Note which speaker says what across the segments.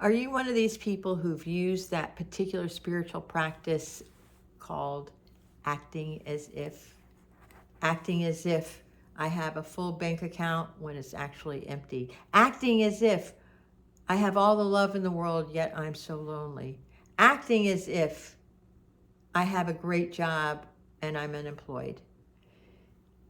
Speaker 1: Are you one of these people who've used that particular spiritual practice called acting as if? Acting as if I have a full bank account when it's actually empty. Acting as if I have all the love in the world, yet I'm so lonely. Acting as if I have a great job and I'm unemployed.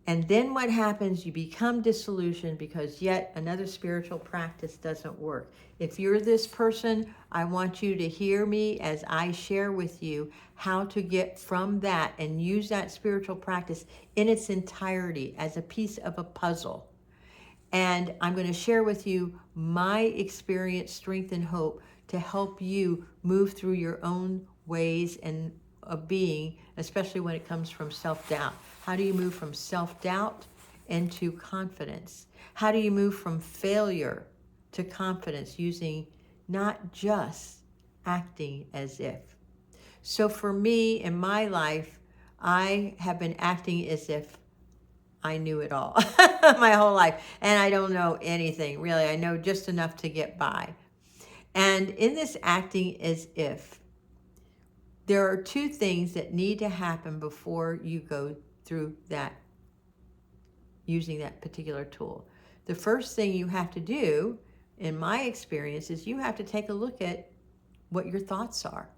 Speaker 1: And then what happens? You become disillusioned because yet another spiritual practice doesn't work. If you're this person, I want you to hear me as I share with you how to get from that and use that spiritual practice in its entirety as a piece of a puzzle. And I'm going to share with you my experience, strength, and hope to help you move through your own ways and of being, especially when it comes from self-doubt. How do you move from self-doubt into confidence? How do you move from failure to confidence using not just acting as if? So for me in my life, I have been acting as if I knew it all my whole life. And I don't know anything, really. I know just enough to get by. And in this acting as if, there are two things that need to happen before you go through that, using that particular tool. The first thing you have to do, in my experience, is you have to take a look at what your thoughts are.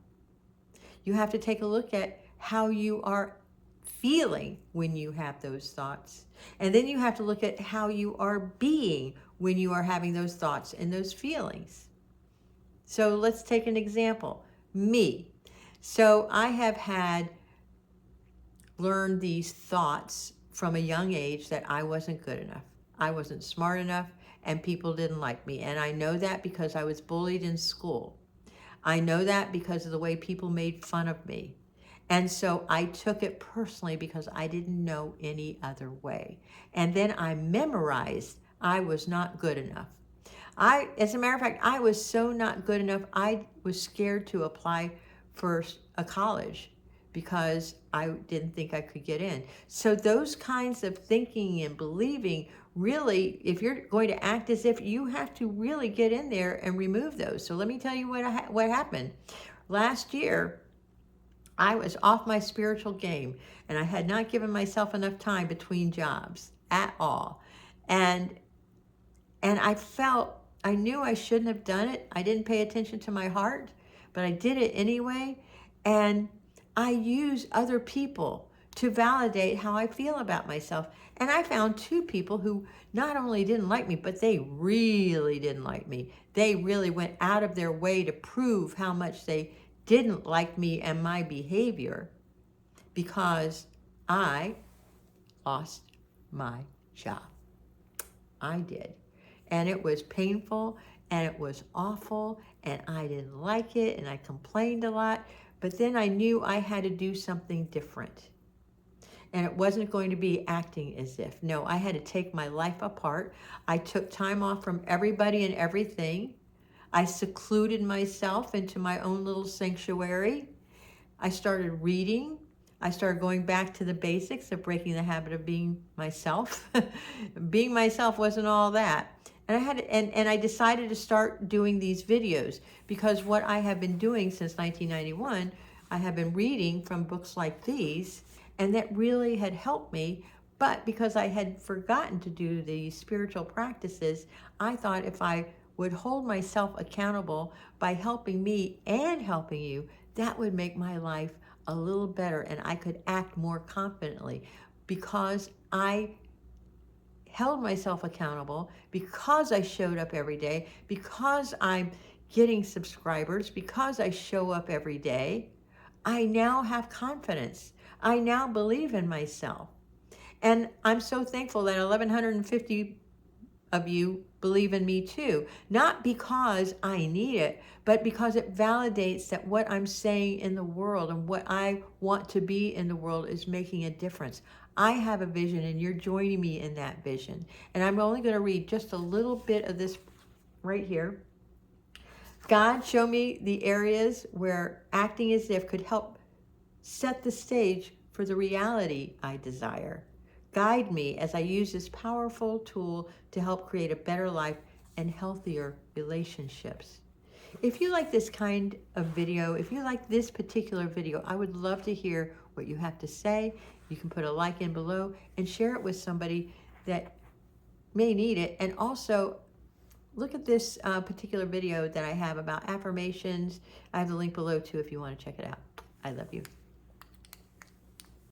Speaker 1: You have to take a look at how you are feeling when you have those thoughts. And then you have to look at how you are being when you are having those thoughts and those feelings. So let's take an example. Me. So I have learned these thoughts from a young age that I wasn't good enough. I wasn't smart enough and people didn't like me. And I know that because I was bullied in school. I know that because of the way people made fun of me. And so I took it personally because I didn't know any other way. And then I memorized I was not good enough. As a matter of fact, I was so not good enough, I was scared to apply for a college because I didn't think I could get in. So those kinds of thinking and believing, really, if you're going to act as if, you have to really get in there and remove those. So let me tell you what happened. Last year, I was off my spiritual game and I had not given myself enough time between jobs at all. And I knew I shouldn't have done it. I didn't pay attention to my heart, but I did it anyway. And I use other people to validate how I feel about myself. And I found two people who not only didn't like me, but they really didn't like me. They really went out of their way to prove how much they didn't like me and my behavior because I lost my job. I did. And it was painful and it was awful and I didn't like it and I complained a lot. But then I knew I had to do something different. And it wasn't going to be acting as if. No, I had to take my life apart. I took time off from everybody and everything. I secluded myself into my own little sanctuary. I started reading. I started going back to the basics of breaking the habit of being myself. Being myself wasn't all that. And I decided to start doing these videos because what I have been doing since 1991, I have been reading from books like these, and that really had helped me. But because I had forgotten to do the spiritual practices, I thought if I would hold myself accountable by helping me and helping you, that would make my life a little better and I could act more confidently because I held myself accountable, because I showed up every day, because I'm getting subscribers, because I show up every day. I now have confidence. I now believe in myself. And I'm so thankful that 1,150 of you believe in me too. Not because I need it, but because it validates that what I'm saying in the world and what I want to be in the world is making a difference. I have a vision and you're joining me in that vision. And I'm only going to read just a little bit of this right here. God, show me the areas where acting as if could help set the stage for the reality I desire. Guide me as I use this powerful tool to help create a better life and healthier relationships. If you like this kind of video, if you like this particular video, I would love to hear what you have to say. You can put a like in below and share it with somebody that may need it. And also, look at this particular video that I have about affirmations. I have the link below too if you want to check it out. I love you.